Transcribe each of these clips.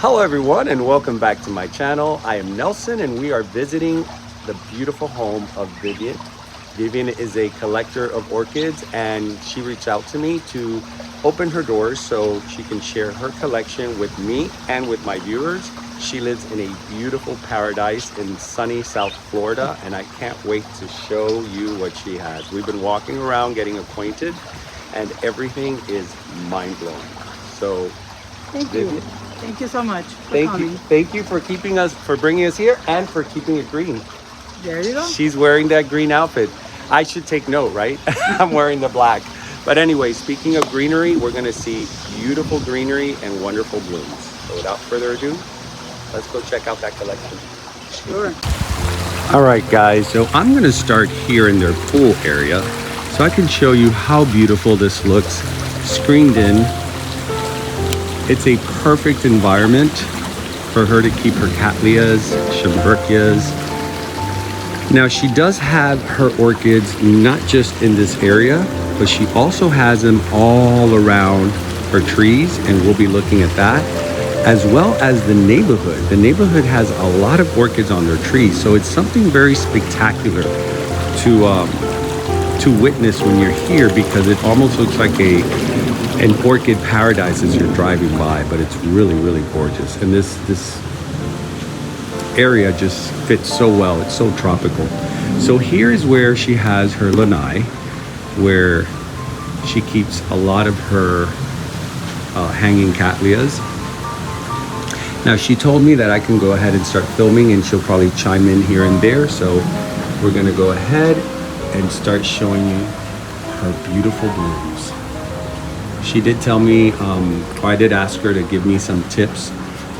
Hello everyone and welcome back to my channel. I am Nelson and we are visiting the beautiful home of Vivian. Vivian is a collector of orchids and she reached out to me to open her doors so she can share her collection with me and with my viewers. She lives in a beautiful paradise in sunny South Florida and I can't wait to show you what she has. We've been walking around getting acquainted and everything is mind-blowing. So thank you. Thank you so much for coming. Thank you for bringing us here and for keeping it green. There you go. She's wearing that green outfit. I should take note, right? I'm wearing the black. But anyway, speaking of greenery, we're gonna see beautiful greenery and wonderful blooms. So without further ado, let's go check out that collection. Sure. All right, guys, so I'm gonna start here in their pool area so I can show you how beautiful this looks screened in. It's a perfect environment for her to keep her cattleyas, schimberkias. Now she does have her orchids not just in this area, but she also has them all around her trees, and we'll be looking at that, as well as the neighborhood. The neighborhood has a lot of orchids on their trees, so it's something very spectacular to witness when you're here, because it almost looks like an orchid paradise as you're driving by, but it's really, really gorgeous. And this area just fits so well. It's so tropical. So here is where she has her lanai, where she keeps a lot of her hanging cattleyas. Now she told me that I can go ahead and start filming and she'll probably chime in here and there. So we're gonna go ahead and start showing you her beautiful blooms. She did tell me, or I did ask her to give me some tips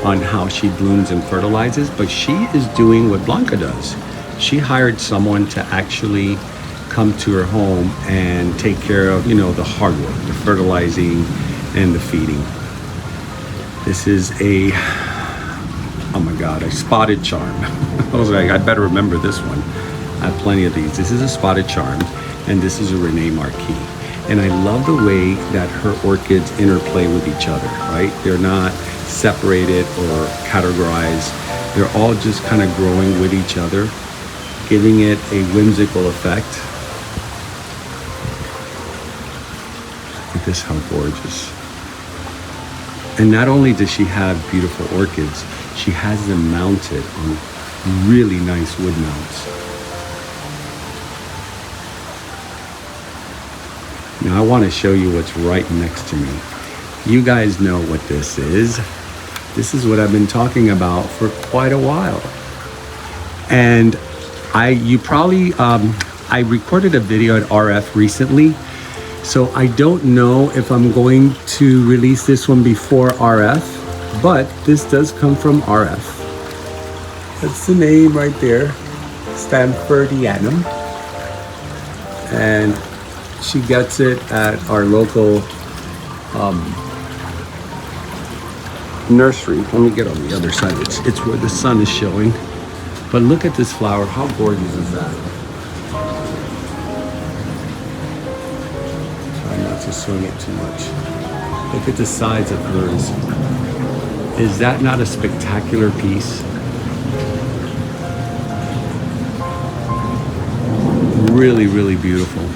on how she blooms and fertilizes, but she is doing what Blanca does. She hired someone to actually come to her home and take care of, the hard work, the fertilizing and the feeding. This is oh my God, a spotted charm. I was like, I better remember this one. I have plenty of these. This is a spotted charm, and this is a Renee Marquis. And I love the way that her orchids interplay with each other, right? They're not separated or categorized. They're all just kind of growing with each other, giving it a whimsical effect. Look at this, how gorgeous. And not only does she have beautiful orchids, she has them mounted on really nice wood mounts. Now I want to show you what's right next to me. You guys know what this is. This is what I've been talking about for quite a while. And I recorded a video at RF recently. So I don't know if I'm going to release this one before RF, but this does come from RF. That's the name right there, Stanfordianum. And she gets it at our local nursery. Let me get on the other side. It's where the sun is showing. But look at this flower. How gorgeous is that? Try not to swing it too much. Look at the sides of hers. Is that not a spectacular piece? Really, really beautiful.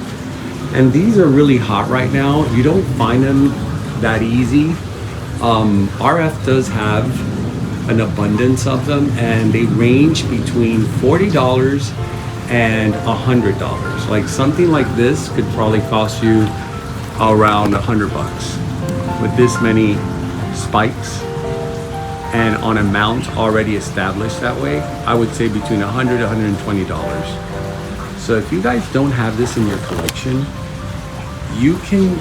And these are really hot right now. You don't find them that easy. RF does have an abundance of them, and they range between $40 and $100. Like something like this could probably cost you around $100 with this many spikes and on a mount already established that way. I would say between $100 and $120. So if you guys don't have this in your collection, you can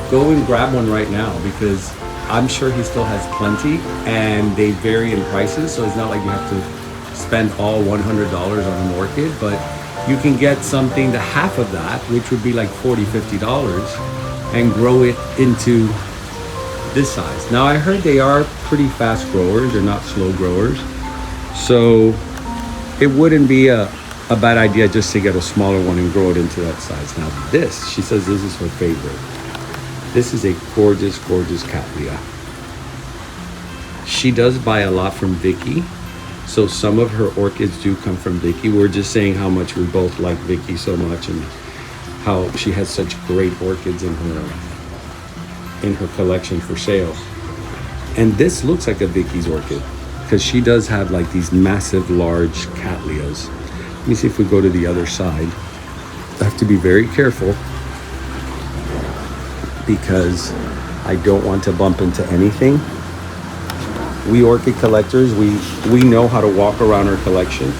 go and grab one right now, because I'm sure he still has plenty and they vary in prices. So it's not like you have to spend all $100 on an orchid, but you can get something to half of that, which would be like $40, $50, and grow it into this size. Now I heard they are pretty fast growers. They're not slow growers. So it wouldn't be a bad idea just to get a smaller one and grow it into that size. Now this, she says this is her favorite. This is a gorgeous, gorgeous cattleya. She does buy a lot from Vicky. So some of her orchids do come from Vicky. We're just saying how much we both like Vicky so much and how she has such great orchids in her collection for sale. And this looks like a Vicky's orchid because she does have like these massive, large cattleyas. Let me see if we go to the other side. I have to be very careful because I don't want to bump into anything. We orchid collectors, we know how to walk around our collection.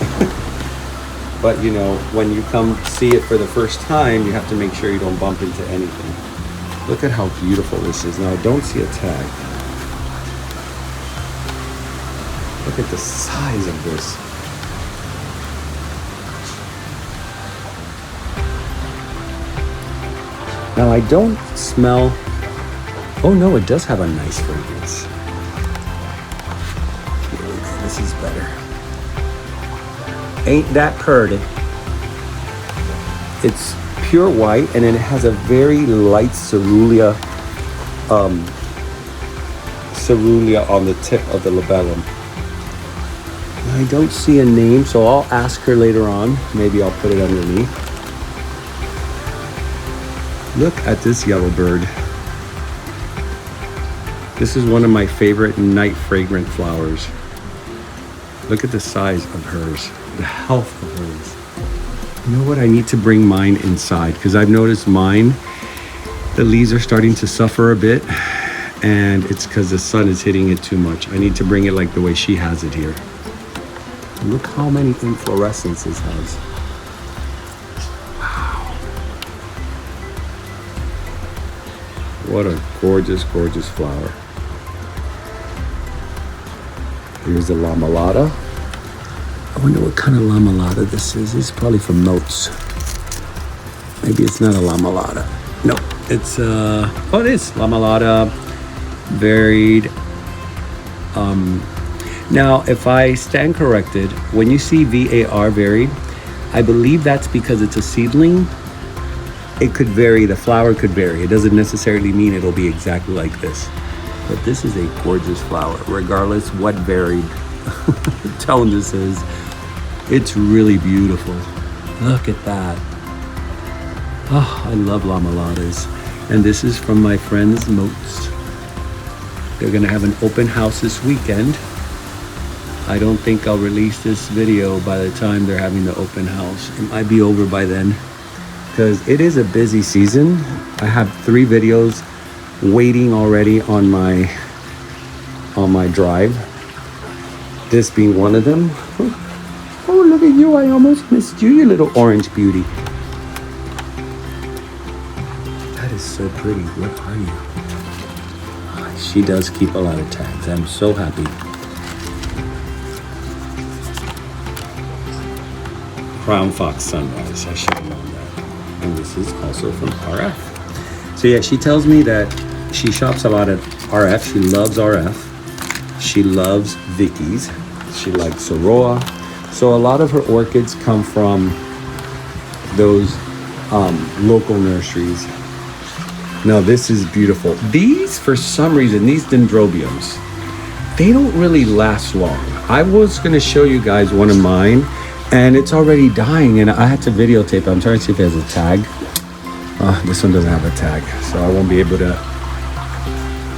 But you know, when you come see it for the first time, you have to make sure you don't bump into anything. Look at how beautiful this is. Now I don't see a tag. Look at the size of this. Now I don't smell, oh no, it does have a nice fragrance. This is better. Ain't that pretty? It's pure white and it has a very light cerulean on the tip of the labellum. I don't see a name, so I'll ask her later on. Maybe I'll put it underneath. Look at this yellow bird. This is one of my favorite night fragrant flowers. Look at the size of hers, the health of hers. You know what? I need to bring mine inside because I've noticed mine, the leaves are starting to suffer a bit and it's because the sun is hitting it too much. I need to bring it like the way she has it here. Look how many inflorescences this has. Wow. What a gorgeous, gorgeous flower. Here's the lamellata. I wonder what kind of lamellata this is. It's probably from Notes. Maybe it's not a lamellata. No, it's oh, it is lamellata varied. Now, if I stand corrected, when you see VAR varied, I believe that's because it's a seedling. It could vary. The flower could vary. It doesn't necessarily mean it'll be exactly like this. But this is a gorgeous flower, regardless what varied tone this is. It's really beautiful. Look at that. Oh, I love lamellatas. And this is from my friends Moats. They're gonna have an open house this weekend. I don't think I'll release this video by the time they're having the open house. It might be over by then because it is a busy season. I have 3 videos waiting already on my drive, this being one of them. Oh, look at you, I almost missed you, you little orange beauty. That is so pretty. What are you? She does keep a lot of tags. I'm so happy. Crown Fox Sunrise, I should have known that. And this is also from RF. So yeah, she tells me that she shops a lot at RF. She loves RF. She loves Vicky's. She likes Soroa. So a lot of her orchids come from those local nurseries. Now this is beautiful. These, for some reason, these dendrobiums, they don't really last long. I was gonna show you guys one of mine and it's already dying and I had to videotape it. I'm trying to see if it has a tag. This one doesn't have a tag, so I won't be able to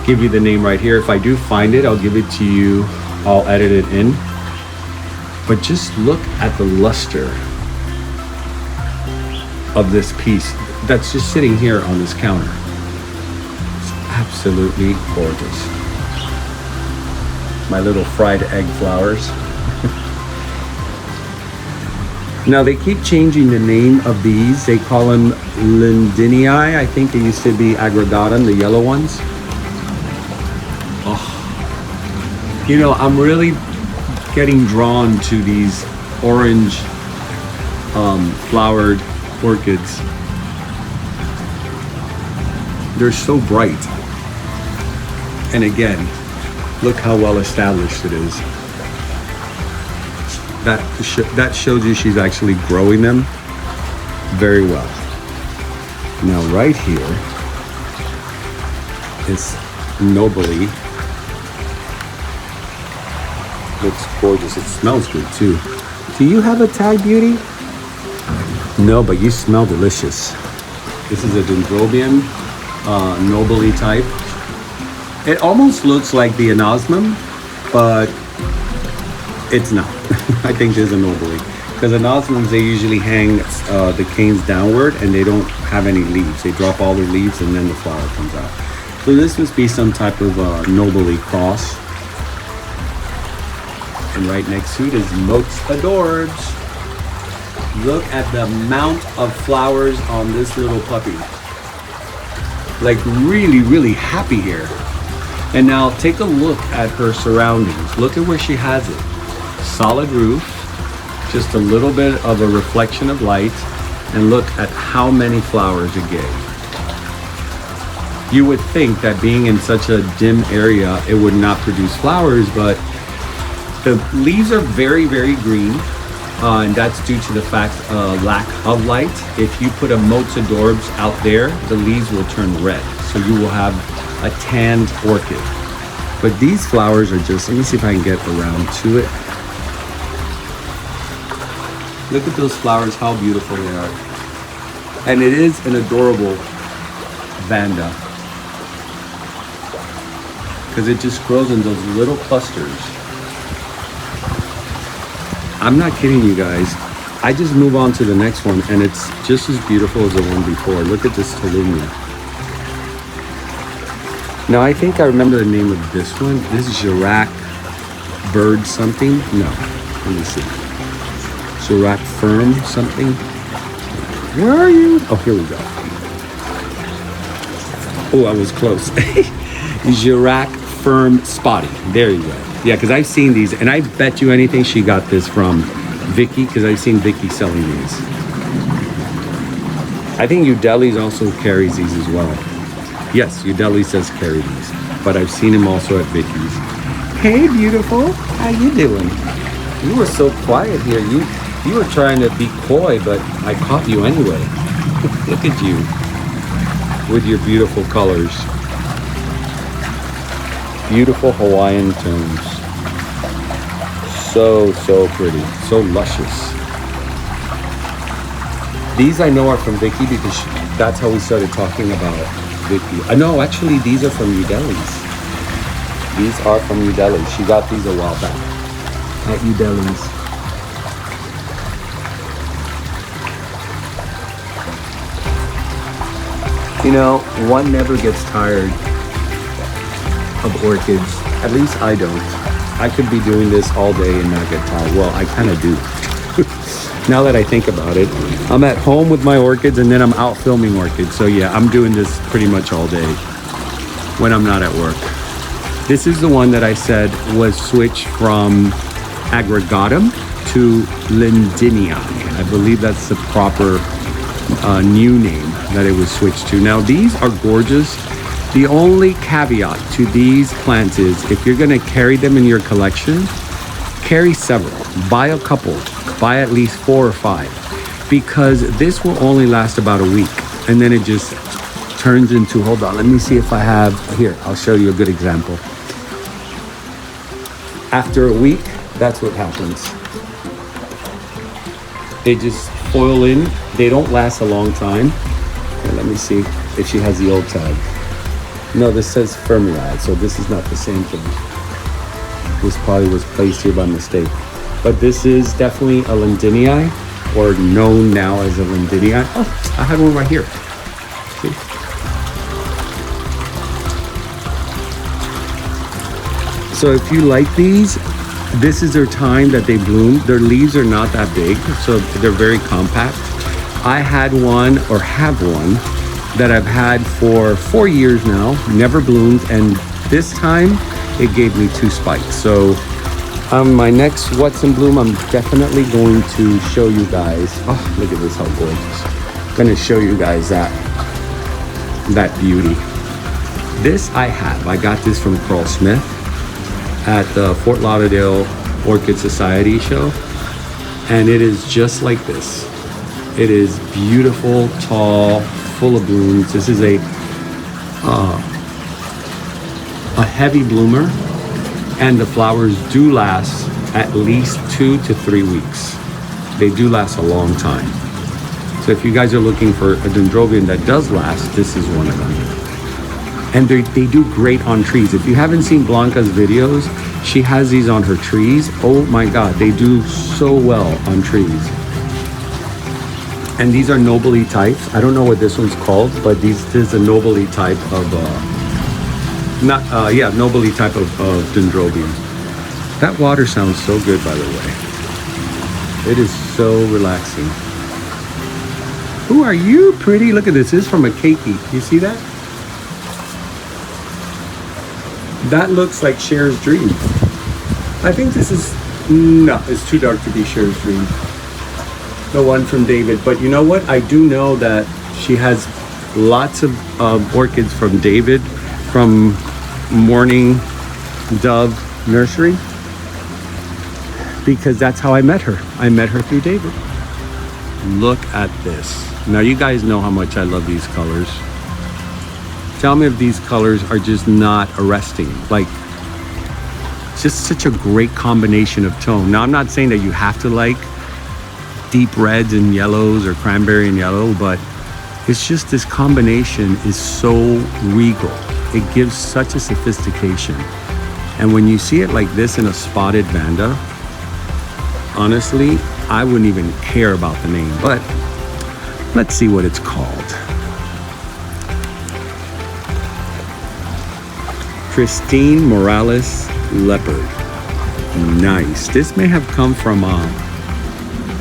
give you the name right here. If I do find it, I'll give it to you. I'll edit it in. But just look at the luster of this piece that's just sitting here on this counter. It's absolutely gorgeous. My little fried egg flowers. Now they keep changing the name of these. They call them Lindinii. I think it used to be Aggregatum, the yellow ones. Oh, you know, I'm really getting drawn to these orange flowered orchids. They're so bright. And again, look how well established it is. That shows you she's actually growing them very well. Now right here is Nobly. Looks gorgeous. It smells good too. Do you have a tag, Beauty? No, but you smell delicious. This is a Dendrobium nobile type. It almost looks like the anosmum, but it's not. I think there's a nobile. Because anosmums, they usually hang the canes downward and they don't have any leaves. They drop all their leaves and then the flower comes out. So this must be some type of nobile cross. And right next to it is Most Adorbs. Look at the amount of flowers on this little puppy. Like really, really happy here. And now take a look at her surroundings. Look at where she has it. Solid roof, just a little bit of a reflection of light, and look at how many flowers it gave. You would think that being in such a dim area, it would not produce flowers, but the leaves are very, very green, and that's due to the fact lack of light. If you put a Most Adorbs out there, the leaves will turn red, so you will have a tanned orchid. But these flowers are just, let me see if I can get around to it. Look at those flowers, how beautiful they are. And it is an adorable vanda, because it just grows in those little clusters. I'm not kidding you guys. I just move on to the next one and it's just as beautiful as the one before. Look at this Tolumnia. Now I think I remember the name of this one. This is Girac Bird something. No, let me see. Girac Firm something. Where are you? Oh, here we go. Oh, I was close. Girac Firm Spotty. There you go. Yeah, because I've seen these, and I bet you anything she got this from Vicky, because I've seen Vicky selling these. I think Udeli's also carries these as well. Yes, Udeli says carry these, but I've seen him also at Vicky's. Hey, beautiful. How you doing? You were so quiet here. You were trying to be coy, but I caught you anyway. Look at you with your beautiful colors. Beautiful Hawaiian tones. So pretty, so luscious. These I know are from Vicky because that's how we started talking about Vicky. I know, actually, these are from Udeli's. These are from Udeli's. She got these a while back at Udeli's. You know, one never gets tired of orchids. At least I don't. I could be doing this all day and not get tired. Well, I kind of do. Now that I think about it, I'm at home with my orchids and then I'm out filming orchids. So yeah, I'm doing this pretty much all day when I'm not at work. This is the one that I said was switched from aggregatum to Lindinia. I believe that's the proper new name that it was switched to. Now these are gorgeous. The only caveat to these plants is if you're gonna carry them in your collection, carry several, buy a couple, buy at least 4 or 5, because this will only last about a week and then it just turns into, hold on, let me see if I have, here, I'll show you a good example. After a week, that's what happens. They just foil in, they don't last a long time. Here, let me see if she has the old tag. No, this says Fermiad, so this is not the same thing. This probably was placed here by mistake. But this is definitely a Lindinii, or known now as a Lindinii. Oh, I had one right here. See? So if you like these, this is their time that they bloom. Their leaves are not that big, so they're very compact. I had one, or have one, that I've had for 4 years now, never bloomed, and this time it gave me 2 spikes. So my next What's in Bloom, I'm definitely going to show you guys. Oh, look at this, how gorgeous. I'm gonna show you guys that beauty. This I have, I got this from Carl Smith at the Fort Lauderdale Orchid Society show, and it is just like this. It is beautiful, tall, full of blooms. This is a heavy bloomer, and the flowers do last at least 2 to 3 weeks. They do last a long time. So if you guys are looking for a dendrobium that does last, this is one of them. And they do great on trees. If you haven't seen Blanca's videos, she has these on her trees. Oh my God, they do so well on trees. And these are nobly types. I don't know what this one's called, but this is a nobly type of, nobly type of dendrobium. That water sounds so good, by the way. It is so relaxing. Who are you, pretty? Look at this. This is from a keiki. You see that? That looks like Cher's Dream. I think this is... No, it's too dark to be Cher's Dream. The one from David. But you know what? I do know that she has lots of orchids from David, from Morning Dove Nursery, because that's how I met her. I met her through David. Look at this. Now you guys know how much I love these colors. Tell me if these colors are just not arresting. Like, just such a great combination of tone. Now I'm not saying that you have to like deep reds and yellows or cranberry and yellow, but it's just this combination is so regal. It gives such a sophistication. And when you see it like this in a spotted vanda, honestly, I wouldn't even care about the name, but let's see what it's called. Christine Morales Leopard. Nice. This may have come from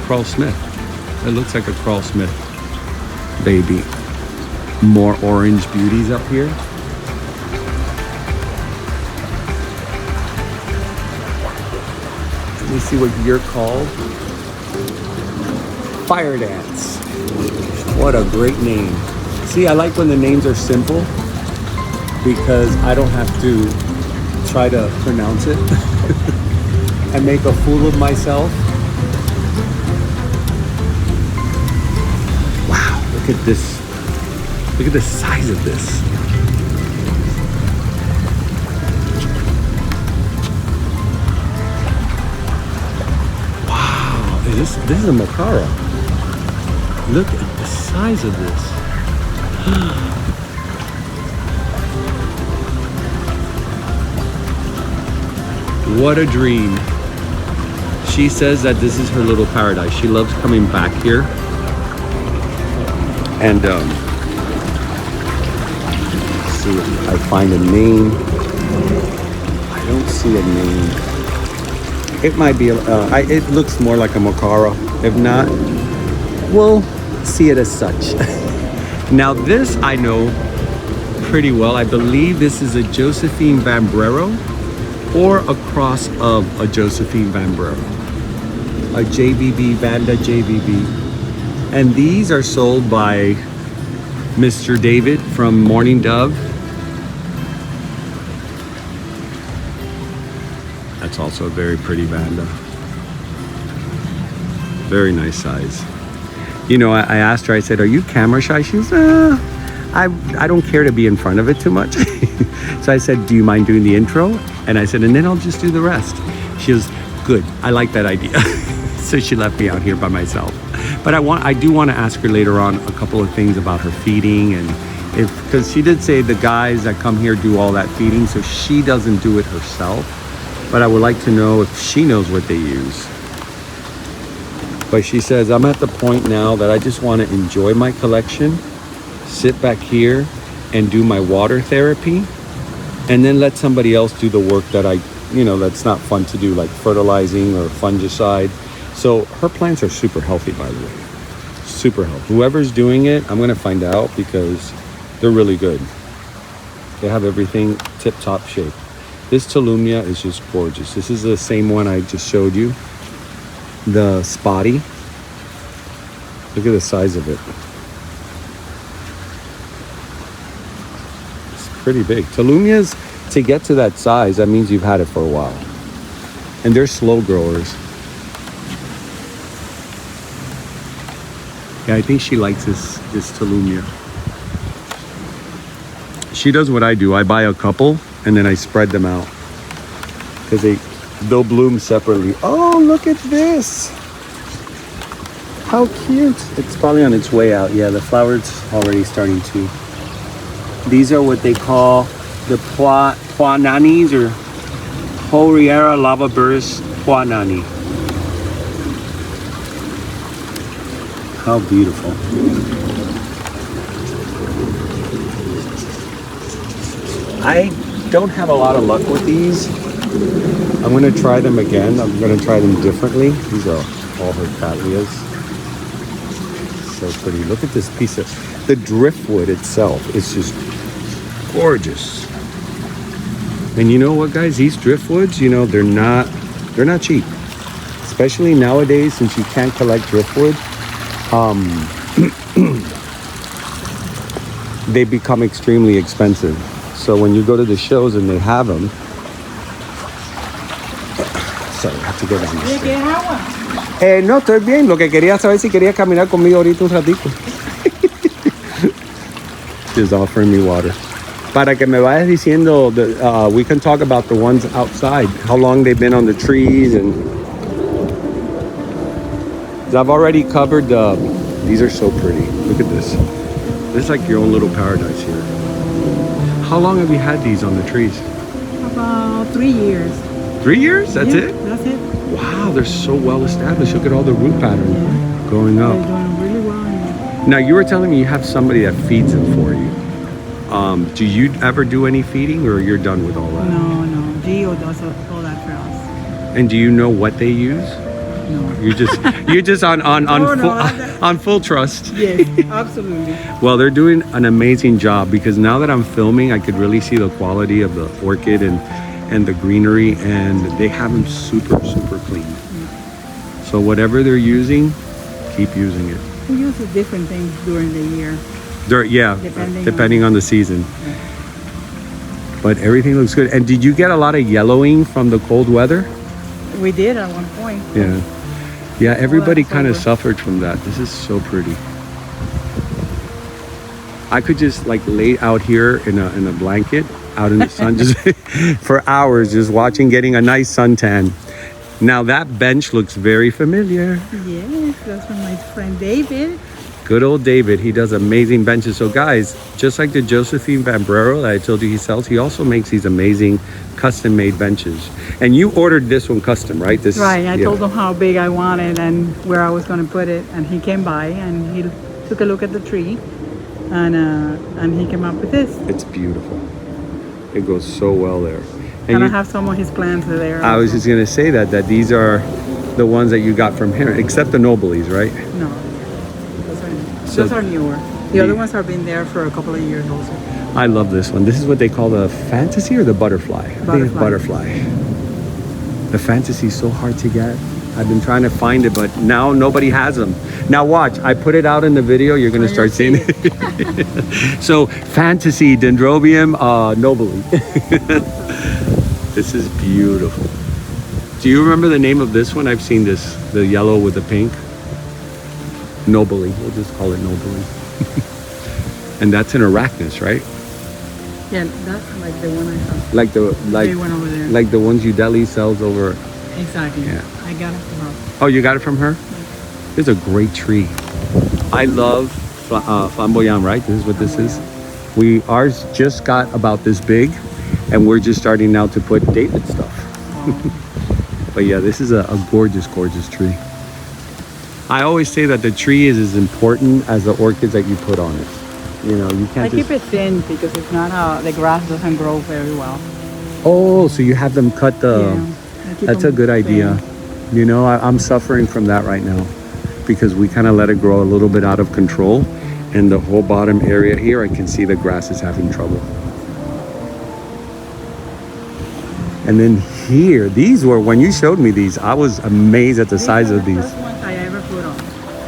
Carl Smith. It looks like a Carl Smith baby. More orange beauties up here. Let me see what you're called. Fire Dance. What a great name. See, I like when the names are simple because I don't have to try to pronounce it and make a fool of myself. Wow, look at this. Look at the size of this. Wow, this is a Macara. Look at the size of this. What a dream. She says that this is her little paradise. She loves coming back here. And let's see if I find a name. I don't see a name. It might be, it looks more like a Macara. If not, we'll see it as such. Now this I know pretty well. I believe this is a Josephine Vambrero or a cross of a Josephine Vambrero. A JVB, Vanda JVB. And these are sold by Mr. David from Morning Dove. That's also a very pretty Vanda. Very nice size. You know, I asked her, I said, are you camera shy? She was, I don't care to be in front of it too much. So I said, do you mind doing the intro? And I said, and then I'll just do the rest. She was, good, I like that idea. So she left me out here by myself. But I do want to ask her later on a couple of things about her feeding, and because she did say the guys that come here do all that feeding, so she doesn't do it herself. But I would like to know if she knows what they use. But she says, I'm at the point now that I just want to enjoy my collection, sit back here and do my water therapy, and then let somebody else do the work that that's not fun to do, like fertilizing or fungicide. So her plants are super healthy, by the way. Super healthy. Whoever's doing it, I'm going to find out because they're really good. They have everything tip-top shape. This Tolumnia is just gorgeous. This is the same one I just showed you. The spotty. Look at the size of it. It's pretty big. Tolumnias, to get to that size, that means you've had it for a while. And they're slow growers. Yeah, I think she likes this Tolumnia. She does what I do. I buy a couple and then I spread them out because they'll bloom separately. Oh, look at this. How cute. It's probably on its way out. Yeah, the flower's already starting to. These are what they call the Poananis or Horiera lava burst Poanani. How beautiful. I don't have a lot of luck with these. I'm going to try them again. I'm going to try them differently. These are all her cattleyas. So pretty. Look at this piece of the driftwood itself. It's just gorgeous. And you know what, guys? These driftwoods, you know, they're not cheap. Especially nowadays, since you can't collect driftwood, they become extremely expensive. So when you go to the shows and they have them, sorry, I have to go down this ¿Qué agua? No, estoy bien. Lo que quería saber si quería caminar conmigo ahorita un ratito. She's offering me water. Para que me vayas diciendo, we can talk about the ones outside, how long they've been on the trees, and I've already covered these are so pretty. Look at this. This is like your own little paradise here. How long have you had these on the trees? About 3 years. 3 years? That's it? That's it. Wow, they're so well established. Look at all the root pattern going They're up. doing really well. Yeah. Now, you were telling me you have somebody that feeds them for you. Do you ever do any feeding, or you're done with all that? No. Gio does all that for us. And do you know what they use? No. You're just on full trust. Yes, absolutely. Well, they're doing an amazing job, because now that I'm filming, I could really see the quality of the orchid and the greenery, and they have them super clean. So whatever they're using, keep using it. We use different things during the year. Depending on the season. But everything looks good. And did you get a lot of yellowing from the cold weather? We did at one point. Yeah, everybody that's kind of over. suffered from that. This is so pretty. I could just like lay out here in a blanket out in the sun just for hours, just watching, getting a nice suntan. Now that bench looks very familiar. Yes, that's from my friend David. Good old David. He does amazing benches. So guys, just like the Josephine Vambrero that I told you he sells, he also makes these amazing custom made benches. And you ordered this one custom, right? This, Right, I told him how big I wanted and where I was going to put it, and he came by and he took a look at the tree, and he came up with this. It's beautiful. It goes so well there. And I have some of his plants there. I was just gonna say that these are the ones that you got from here, except the Nobelies, right? No, those are newer. The other ones have been there for a couple of years also. I love this one. This is what they call the fantasy or the butterfly? I think it's butterfly. The fantasy is so hard to get. I've been trying to find it, but now nobody has them. Now watch, I put it out in the video. You're gonna start seeing it. So fantasy dendrobium nobile. This is beautiful. Do you remember the name of this one? I've seen this, the yellow with the pink. Nobile. We'll just call it nobile. And that's an arachnus, right? Yeah, that's like the one I have. Like the Big one over there. like the ones you deli sells over. Exactly. Yeah. I got it from her. Oh, you got it from her? It's a great tree. I love flamboyant, right? This is what this is. Ours just got about this big, and we're just starting now to put David stuff. But yeah, this is a gorgeous, gorgeous tree. I always say that the tree is as important as the orchids that you put on it. You know, you can't I keep it thin because if not, the grass doesn't grow very well. Oh, so you have them cut the... Yeah, That's a good idea. You know, I'm suffering from that right now because we kind of let it grow a little bit out of control, and the whole bottom area here, I can see the grass is having trouble. And then here, these were, when you showed me these, I was amazed at the size of these. These are the first ones I ever put on.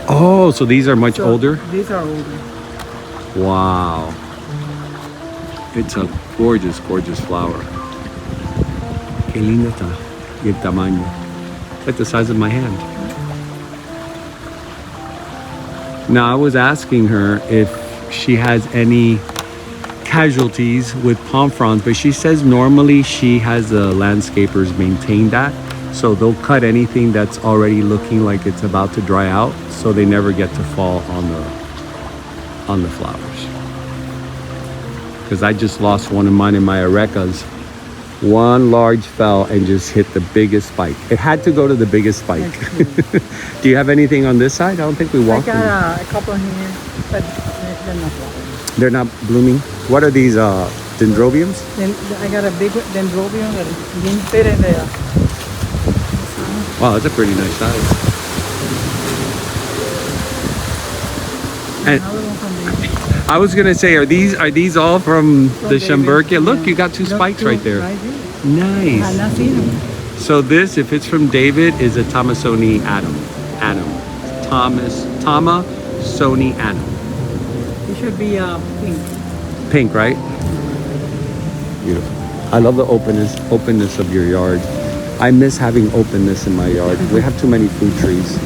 Oh, so these are much older? These are older. Wow. It's a gorgeous, gorgeous flower. Qué lindo está. Y el tamaño. It's like the size of my hand. Now, I was asking her if she has any casualties with palm fronds, but she says normally she has the landscapers maintain that. So they'll cut anything that's already looking like it's about to dry out, so they never get to fall on the flowers. Because I just lost one of mine in my arecas. One large fell and just hit the biggest spike. It had to go to the biggest spike. Do you have anything on this side? I don't think we walked. I got a couple here, but they're not flowering. They're not blooming. What are these dendrobiums? Then I got a big dendrobium that didn't fit in there. Wow, that's a pretty nice size. And Another one from there. I was gonna say, are these all from the David, Schomburgkia? Look, yeah. you got two Look, spikes two right there. right here. I Nice. had not seen them. So this, if it's from David, is a Tomasoni Adam. Tomasoni Adam. It should be pink. Pink, right? Beautiful. I love the openness of your yard. I miss having openness in my yard. We have too many fruit trees.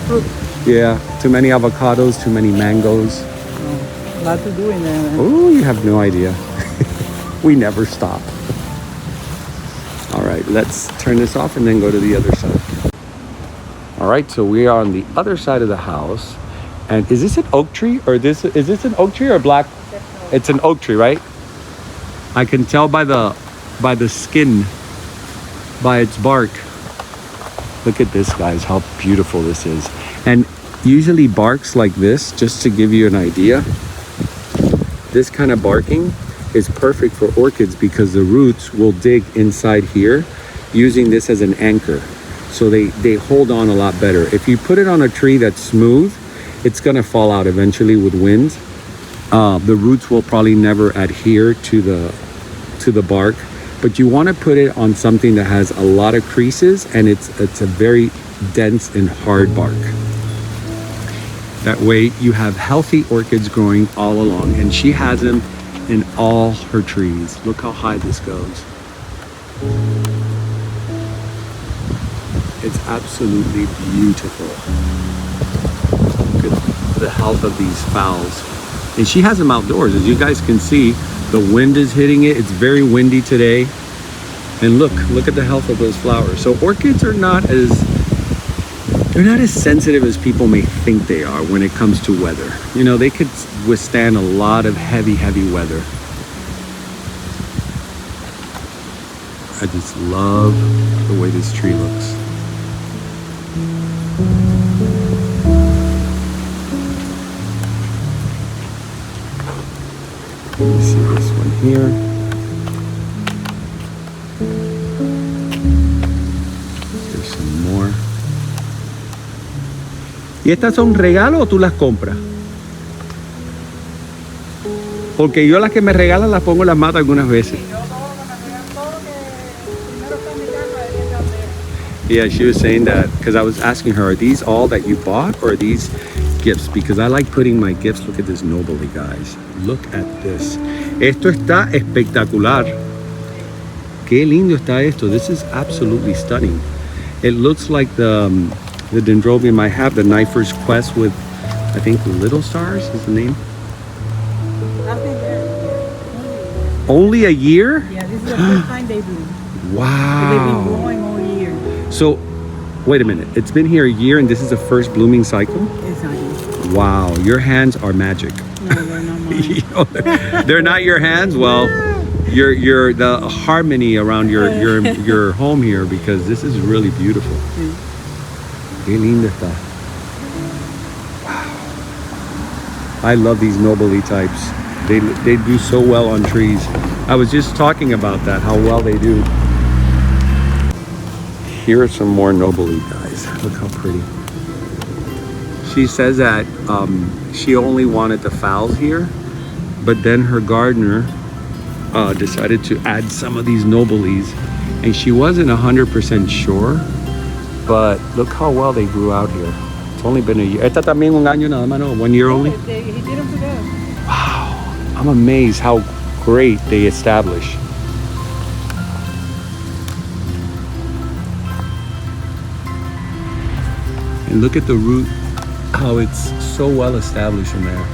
Fruit. Yeah, too many avocados, too many mangoes. A lot to do in there. Man. Oh, you have no idea. We never stop. All right, let's turn this off and then go to the other side. All right, so we are on the other side of the house. And is this an oak tree or is this an oak tree or black? It's an oak tree, right? I can tell by the skin, by its bark. Look at this, guys, how beautiful this is. And usually barks like this, just to give you an idea, this kind of barking is perfect for orchids because the roots will dig inside here using this as an anchor. So they hold on a lot better. If you put it on a tree that's smooth, it's gonna fall out eventually with wind. The roots will probably never adhere to the bark, but you wanna put it on something that has a lot of creases and it's a very dense and hard bark. That way you have healthy orchids growing all along, and she has them in all her trees. Look how high this goes. It's absolutely beautiful. Look at the health of these phals. And she has them outdoors. As you guys can see, the wind is hitting it. It's very windy today. And look at the health of those flowers. So orchids are not as sensitive as people may think they are when it comes to weather. You know, they could withstand a lot of heavy weather. I just love the way this tree looks. Let me see this one here. There's some more. ¿Y estas son regalos o tú las compras? Porque yo las que me regalan las pongo en las matas algunas veces. Yeah, she was saying that because I was asking her, are these all that you bought or are these gifts? Because I like putting my gifts. Look at this nobly, guys. Look at this. Esto está espectacular. Qué lindo está esto. This is absolutely stunning. It looks like the dendrobium I have, the Knifer's Quest with, I think, Little Stars is the name. Only a year? Yeah, this is the first time they bloom. Wow. They've been growing all year. So, wait a minute. It's been here a year and this is the first blooming cycle? Exactly. Wow, your hands are magic. No, they're not mine. You know, they're not your hands. Well, you're the harmony around your home here, because this is really beautiful. Qué linda está. Wow. I love these nobly types. They do so well on trees. I was just talking about that, how well they do. Here are some more nobly guys. Look how pretty. She says that she only wanted the phals here, but then her gardener decided to add some of these noblies, and she wasn't 100% sure, but look how well they grew out here. It's only been a year. Esta también un año nada más, no? 1 year only? He did them together. Wow, I'm amazed how great they establish. And look at the root, how it's so well established in there.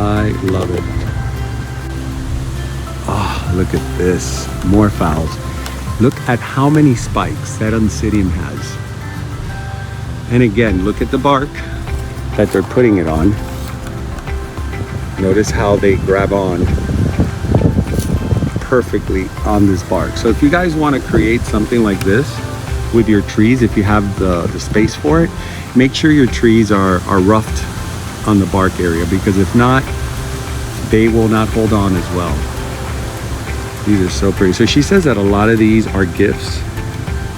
I love it. Oh, look at this. More phals. Look at how many spikes that Oncidium has. And again, look at the bark that they're putting it on. Notice how they grab on perfectly on this bark. So if you guys want to create something like this with your trees, if you have the space for it, make sure your trees are roughed on the bark area, because if not, they will not hold on as well. These are so pretty. So she says that a lot of these are gifts,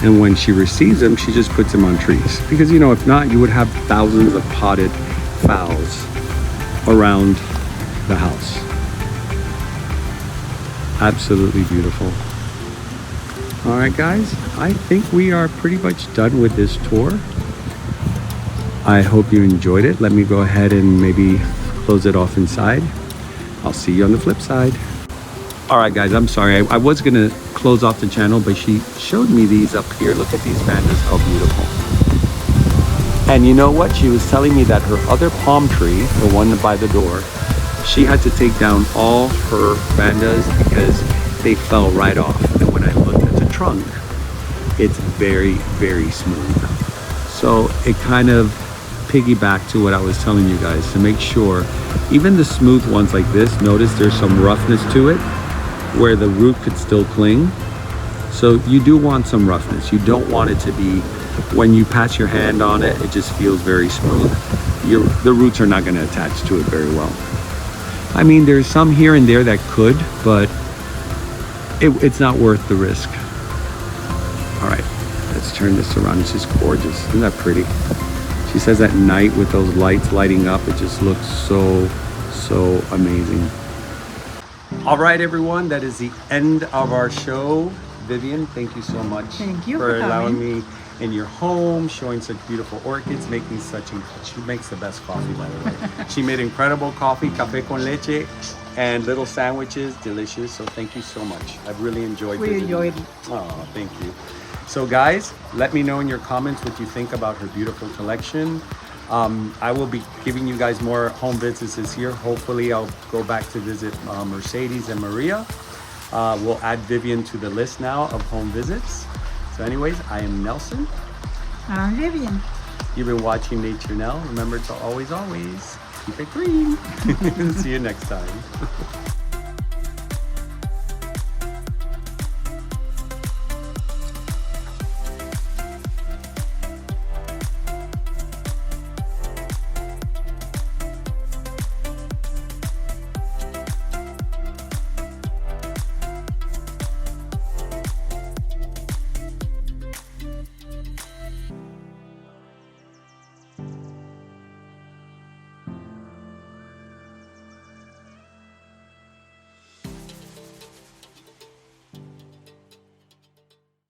and when she receives them, she just puts them on trees, because you know, if not, you would have thousands of potted phals around the house. Absolutely beautiful. All right, guys, I think we are pretty much done with this tour. I hope you enjoyed it. Let me go ahead and maybe close it off inside. I'll see you on the flip side. All right, guys, I'm sorry. I was gonna close off the channel, but she showed me these up here. Look at these vandas, how beautiful. And you know what? She was telling me that her other palm tree, the one by the door, she had to take down all her vandas because they fell right off. And when I looked at the trunk, it's very, very smooth. So it kind of piggyback to what I was telling you guys, to make sure even the smooth ones like this, notice there's some roughness to it where the root could still cling. So you do want some roughness. You don't want it to be, when you pass your hand on it, it just feels very smooth. The roots are not going to attach to it very well. I mean, there's some here and there that could, but it's not worth the risk. All right, let's turn this around. It's just gorgeous. Isn't that pretty? She says at night with those lights lighting up, it just looks so, so amazing. All right, everyone, that is the end of our show. Vivian, thank you so much. Thank you for for allowing coming. me in your home, showing such beautiful orchids, making she makes the best coffee, by the way. She made incredible coffee, café con leche, and little sandwiches, delicious. So thank you so much. I've really enjoyed We visiting. enjoyed it. Oh, thank you. So guys, let me know in your comments what you think about her beautiful collection. I will be giving you guys more home visits this year. Hopefully I'll go back to visit Mercedes and Maria. We'll add Vivian to the list now of home visits. So anyways, I am Nelson. And I'm Vivian. You've been watching Nature Nell. Remember to always keep it green. See you next time.